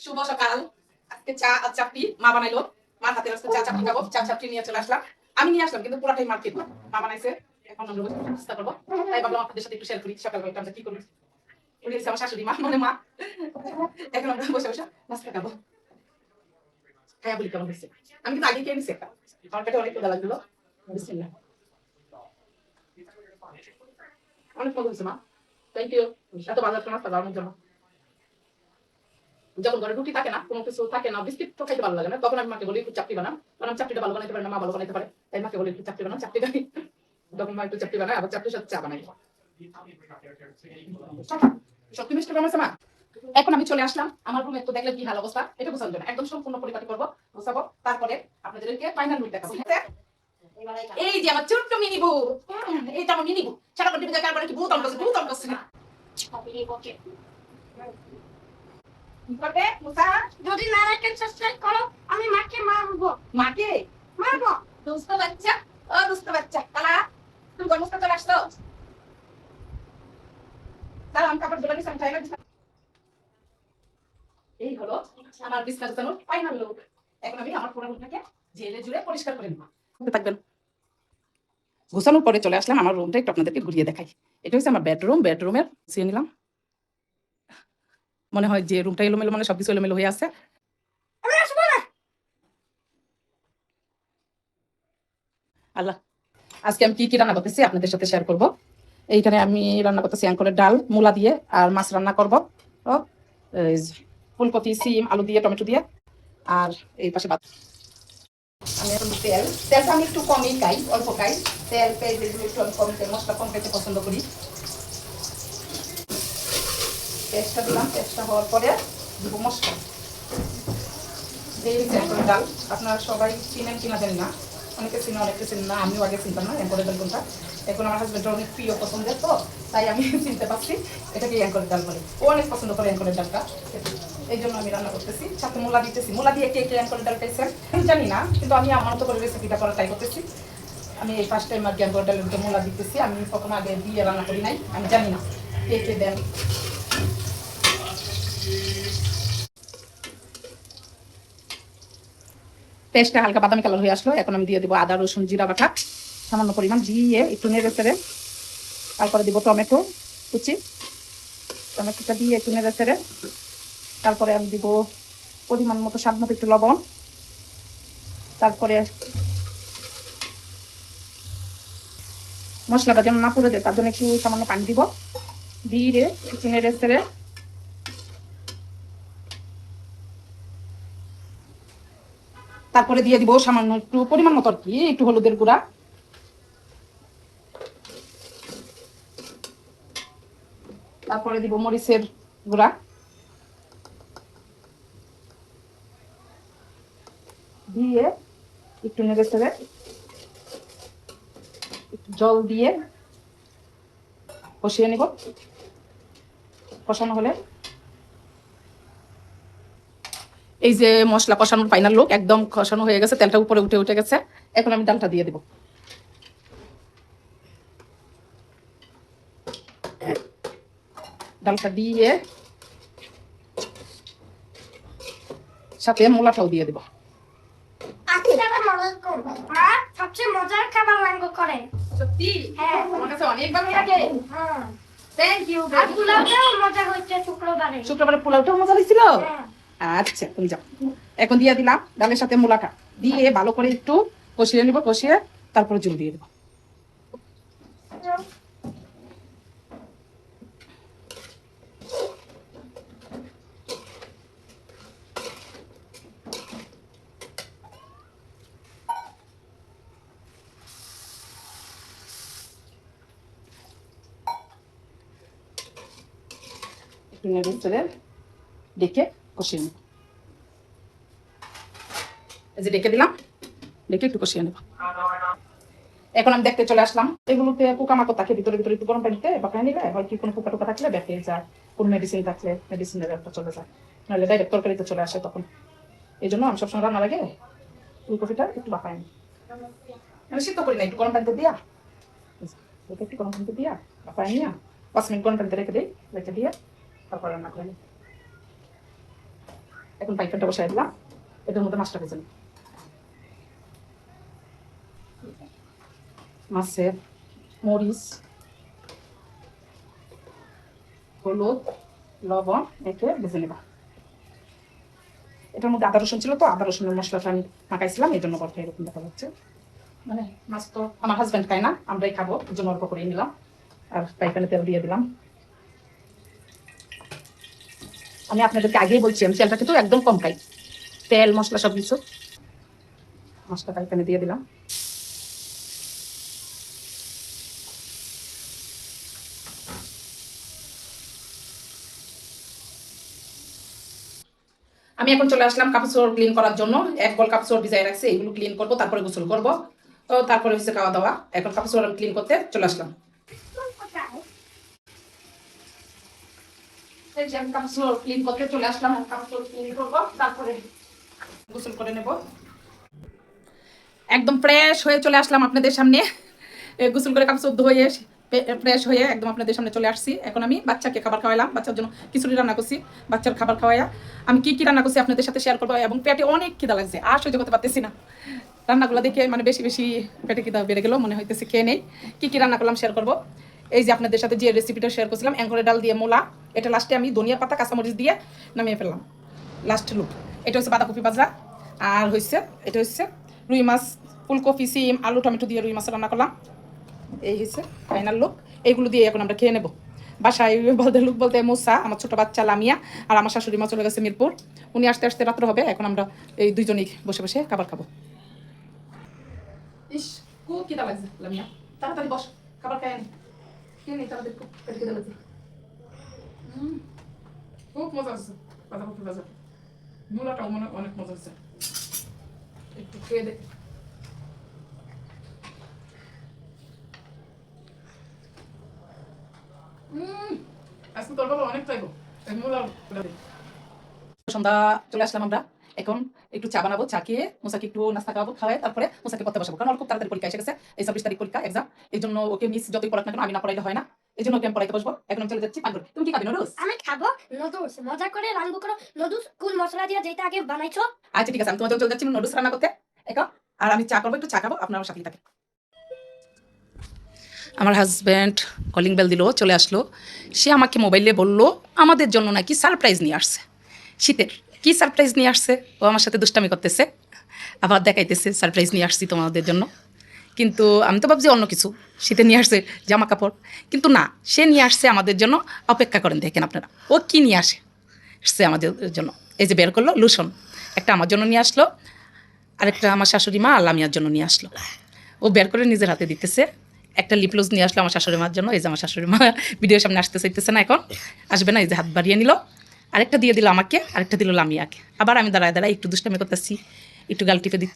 শুভ সকাল। আজকে চা আর চাপটি মা বানাইলো। মার হাতে আজকে চা চাপটি খাবো। চা চাপটি নিয়ে চলে আসলাম। আমি নিয়ে আসলাম কিন্তু পুরাটাই মার্কেট। মা বানাইছে। এখন আমরা বসে নাস্তা করবো। তাই ভাবলাম আপনাদের সাথে একটু শেয়ার করি সকালবেলা আমরা কি করি। উনি হচ্ছে আমার শাশুড়ি মা, মানে মা। এখন আমরা বসে বসে নাস্তা খাবো। খাইয়া বলি কেমন হয়েছে। আমি কিন্তু আগে খেয়ে নিছি একটা। আমার পেটে অনেক ক্ষুধা লাগলো। বিসমিল্লাহ। অনেক মজা হয়েছে মা। Thank you. এত ভালো একটা নাস্তা বানানোর জন্য। যখন ঘরে রুটি থাকে না, কোনো কিছু থাকে না, বিস্কিট তো খাইতে ভালো লাগে না, তখন আমি মাকে বলি একটু চাপটি বানাও, কারণ আমি চাপটিটা ভালো বানাইতে পারি না, মা ভালো বানাইতে পারে, তাই মাকে বলি একটু চাপটি বানাও, চাপটি খাই। তখন মা একটু চাপটি বানায়, আবার চাপটির সাথে চা বানাই। সত্যি মিষ্টি কেমন আছে মা? এখন আমি চলে আসলাম আমার রুমে, তো দেখলে কি হাল অবস্থা, এটা গোছানোর জন্য একদম সম্পূর্ণ পরিপাটি করবো, গোছাবো, তারপরে আপনাদেরকে ফাইনাল লুক দেখাবো। এই যে আমার ছোট্ট মিনি বউ, এইটা আমার মিনি বউ, সারাক্ষণ টিভি দেখার পরে কি ভূত অঙ্কছে, ভূত অঙ্কছে না। কি করবে মুসা? যদি না রাখেন সাবস্ক্রাইব করো, আমি মাকে মারবো। মাকে মারবো। দুষ্ট বাচ্চা, ও দুষ্ট বাচ্চা, কালা তুমি গণস্থ চলে আসতো। সালাম কাপড় ধরে নিছেন, চাইনা দিছেন। এই হলো আমার বিছনা গোছানোর ফাইনাল লুক। এখন আমি আমার পুরো রুমটাকে ঝেড়ে ঝুড়ে পরিষ্কার করে নেব। থাকবেন। গোছানোর পরে চলে আসলাম আমার রুমটা একটু আপনাদেরকে ঘুরিয়ে দেখাই। এটা হচ্ছে আমার বেডরুম, বেডরুমের সিয়ে নিলাম। মনে হয় যে রুমটা এলোমেলো, মানে সবকিছু এলোমেলো হয়ে আছে। আমি আসবো না। আল্লাহ, আজকে আমি কি কি রান্না করতেছি আপনাদের সাথে শেয়ার করব। এইখানে আমি রান্না করতেছি অ্যাঙ্করের ডাল মূলা দিয়ে, আর মাছ রান্না করব, ও এই যে ফুলকপি, সিম, আলু দিয়ে, টমেটো দিয়ে, আর এই পাশে ভাত। আমি এখন তেলটা আমি একটু কমই খাই, অল্প খাই। তেল পেঁয়াজ এগুলো একটু কম, তেল মশলা কম খেতে পছন্দ করি। পেঁয়াজটা দিলাম, পেঁয়াজটা হওয়ার পরে দিব মশলা। এই হচ্ছে অ্যাঙ্করের ডাল। আপনারা সবাই চিনেন কিনা জানি না, অনেকে চিনে অনেকে চিনেন না, আমিও আগে চিনতাম না অ্যাঙ্করের ডাল কোনটা। এখন আমার হাজবেন্ডের অনেক প্রিয় পছন্দের, তো তাই আমি চিনতে পারছি এটাকে অ্যাঙ্করের ডাল বলে। ও অনেক পছন্দ করে অ্যাঙ্করের ডালটা, এই জন্য আমি রান্না করতেছি। সাথে মূলা দিতেছি। মূলা দিয়ে কে কে অ্যাঙ্করের ডাল খাইছেন আমি জানি না, কিন্তু আমি আমার মতো করে রেসিপিটা করার ট্রাই করতেছি। আমি এই ফার্স্ট টাইম আর কি অ্যাঙ্করের ডালের মধ্যে মূলা দিতেছি। আমি কখনো আগে দিয়ে রান্না করি নাই, আমি জানি না কে কে দেন। পেস্টটা হালকা বাদামি কালার হয়ে আসলো। এখন আমি দিয়ে দেবো আদা রসুন জিরা বাটা সামান্য পরিমাণ, দিয়ে একটু নেড়ে চেড়ে তারপরে দিব টমেটো কুচি। টমেটোটা দিয়ে একটু নেড়ে চেড়ে তারপরে আমি দিব পরিমাণ মতো, স্বাদ মতো একটু লবণ। তারপরে মশলাটা যেন না পুড়ে যায় তার জন্য একটু সামান্য পানি দিব, দিয়ে একটু নেড়ে চেড়ে তারপরে দিয়ে দিব সামান্য একটু পরিমাণ মতো আর কি একটু হলুদের গুঁড়া। তারপরে দিব মরিচের গুঁড়া, দিয়ে একটু নেড়ে চেড়ে একটু জল দিয়ে কষিয়ে নিব। কষানো হলে এই যে মশলা কষানোর ফাইনাল লুক, একদম কষানো হয়ে গেছে, তেলটা উপরে উঠে উঠে গেছে। এখন আমি ডালটা দিয়ে দেব। ডালটা দিয়ে সাথে মূলাটাও দিয়ে দেব। আজকে মজা করবো। মা সবচেয়ে মজার খাবার রান্না করেন। সত্যি? হ্যাঁ। আমার কাছে অনেক ভালো লাগে। হ্যাঁ। Thank you. আর পোলাওটাও মজা হচ্ছে শুক্রবারে। শুক্রবারে পোলাওটাও মজা হয়েছিল। হ্যাঁ। আচ্ছা তুমি যাও। এখন দিয়ে দিলাম ডালের সাথে মূলাটা, দিয়ে ভালো করে একটু কষিয়ে নিব, কষিয়ে তারপরে জল দিয়ে দেবো। একটু নেড়ে চেড়ে ডেকে কষিয়ে নেব। এই যে ডেকে দিলাম, ডেকে একটু কষিয়ে নেব। এখন আমি দেখতে চলে আসলাম, এগুলোতে পোকামাকড় থাকে ভিতরে ভিতরে, একটু গরম পানিতে বাঁকায় নিলে হয় কি কোনো পোকা টোকা থাকলে বেঁকে যায়, কোন মেডিসিন থাকলে মেডিসিনের একটা চলে যায়, নাহলে ডাইরেক্ট তরকারিতে চলে আসে তখন। এই জন্য আমি সবসময় রান্নার আগে ফুলকপিটা একটু বাঁকায় নিই। আমি সিদ্ধ করি না, একটু গরম পানিতে দিয়া, একটু গরম পানিতে দিয়া বাঁকায় নিয়ে 5 মিনিট গরম পানিতে রেখে দিই, রেখে দিয়ে তারপর রান্না করে নিই। এখন ফ্রাই প্যানটা বসাই দিলাম, এটার মধ্যে মাছটা ভেজে নিই। মাছের মরিচ, হলুদ, লবণ একে ভেজে নেব। এটার মধ্যে আদা রসুন ছিল, তো আদা রসুনের মশলাটা আমি মাখাইছিলাম, এই জন্য বলতে এরকম দেখা যাচ্ছে। মানে মাছ তো আমার হাজব্যান্ড খায় না, আমরাই খাবো, এই জন্য অল্প করে নিলাম। আর ফ্রাই প্যানে তেল দিয়ে দিলাম। আমি আপনাদেরকে আগেই বলছি, আমি তেলটা কিন্তু একদম কম খাই, তেল মশলা সব কিছু। মাছটা ফ্রাই প্যানে দিয়ে দিলাম। আমি এখন চলে আসলাম কাপড় ক্লিন করার জন্য। এক বল কাপড় ভিজাই রাখছি, এগুলো ক্লিন করবো, তারপরে গোসল করবো। তো তারপরে হচ্ছে খাওয়া দাওয়া। এখন কাপড় ক্লিন করতে চলে আসলাম। এই যে আমি কাপড় ক্লিন করতে চলে আসলাম, কাপড় ক্লিন করবো, তারপরে গোসল করে নেব। একদম ফ্রেশ হয়ে চলে আসলাম আপনাদের সামনে। গোসল করে কাপড় ধুয়ে ফ্রেশ হয়ে একদম আপনাদের সামনে চলে আসছি। এখন আমি বাচ্চাকে খাবার খাওয়াইলাম, বাচ্চার জন্য খিচুড়ি রান্না করছি। বাচ্চার খাবার খাওয়াইয়া আমি কি রান্না করছি আপনাদের সাথে শেয়ার করবো। এবং পেটে অনেক খিদা লাগছে, আর সহ্য করতে পারতেছি না। রান্নাগুলো দেখে মানে বেশি বেশি পেটে খিদা বেড়ে গেলো, মনে হইতেছে খেয়ে নেই। কি রান্না করলাম শেয়ার করবো। এই যে আপনাদের সাথে যে রেসিপিটা শেয়ার করছিলাম, অ্যাঙ্করের ডাল দিয়ে মোলা, এটা লাস্টে আমি ধনিয়া পাতা কাঁচামরিচ দিয়ে নামিয়ে ফেললাম, লাস্ট লুক। এটা হচ্ছে বাঁধাকপি ভাজা, আর হচ্ছে এটা হচ্ছে রুই মাছ, ফুলকপি, সিম, আলু, টমেটো দিয়ে রুই মাছ রান্না করলাম। এই হচ্ছে ফাইনাল লুক। এইগুলো দিয়ে এখন আমরা খেয়ে নেব। বাসায় বলতে লুক বলতে মুসা, আমার ছোটো বাচ্চা লামিয়া, আর আমার শাশুড়ি মা চলে গেছে মিরপুর। উনি আসতে আসতে রাত্র হবে। এখন আমরা এই দুইজনই বসে বসে খাবার খাবো। ইস, খুব খিদা লাগছে লামিয়া, তাড়াতাড়ি বস, খাবার খাই নি, খেয়ে নি তাড়াতাড়ি, খুব পেটে খিদা লাগছে। খুব মজা হচ্ছে বাঁধাকপি ভাজা, মূলাটাও মনে অনেক মজা হচ্ছে। একটু খেয়ে দেখ। আজকে তোর বাবা অনেক চাইবো। সন্ধ্যা চলে আসলাম আমরা। এখন একটু চা বানাবো, চা খেয়ে মুসাকে একটু নাস্তা খাওয়াবো, খাওয়াই তারপরে মুসাকে পড়তে বসাবো। কারণ ওর খুব তাড়াতাড়ি পরীক্ষা এসে গেছে, এই 26 তারিখ পরীক্ষা এক্সাম। এই জন্য ওকে মিস যতই পড়াক না কেন আমি না পড়াইলে হয় না, এই জন্য ওকে আমি পড়াইতে বসবো। এখন আমি চলে যাচ্ছি পান করতে। তুমি কি খাবি নুডলস? আমি খাবো নুডলস, মজা করে রান্না করো নুডলস, কোন মশলা দিয়ে যেটা আগে বানাইছো। আচ্ছা ঠিক আছে, আমি তোমার জন্য চলে যাচ্ছি নুডলস রান্না করতে এখন। আর আমি চা করবো, একটু চা খাবো, আপনার সাথেই থাকে। আমার হাজব্যান্ড কলিং বেল দিল, চলে আসলো। সে আমাকে মোবাইলে বললো আমাদের জন্য নাকি সারপ্রাইজ নিয়ে আসছে, শীতের কি সারপ্রাইজ নিয়ে আসছে। ও আমার সাথে দুষ্টামি করতেছে, আবার দেখাইতেছে সারপ্রাইজ নিয়ে আসছি তোমাদের জন্য। কিন্তু আমি তো ভাবছি অন্য কিছু, শীতে নিয়ে আসছে জামা কাপড়, কিন্তু না, সে নিয়ে আসছে আমাদের জন্য। অপেক্ষা করেন দেখেন আপনারা ও কী নিয়ে আসছে আমাদের জন্য। এই যে বের করলো লোশন, একটা আমার জন্য নিয়ে আসলো, আরেকটা আমার শাশুড়ি মা লামিয়ার জন্য নিয়ে আসলো। ও বের করে নিজের হাতে দিতেছে। একটা লিপলোজ নিয়ে আসলো আমার শাশুড়ি মার জন্য। এই যে আমার শাশুড়ি মা ভিডিওর সামনে আসতে চাইতেছে না, এখন আসবে না, এই যে হাত বাড়িয়ে নিল। আরেকটা দিয়ে দিল আমাকে, আরেকটা দিল লামিয়াকে। আবার আমি দাঁড়ায় দাঁড়ায় একটু দুষ্টামি করতেছি, একটু গাল টিপে দিচ্ছি।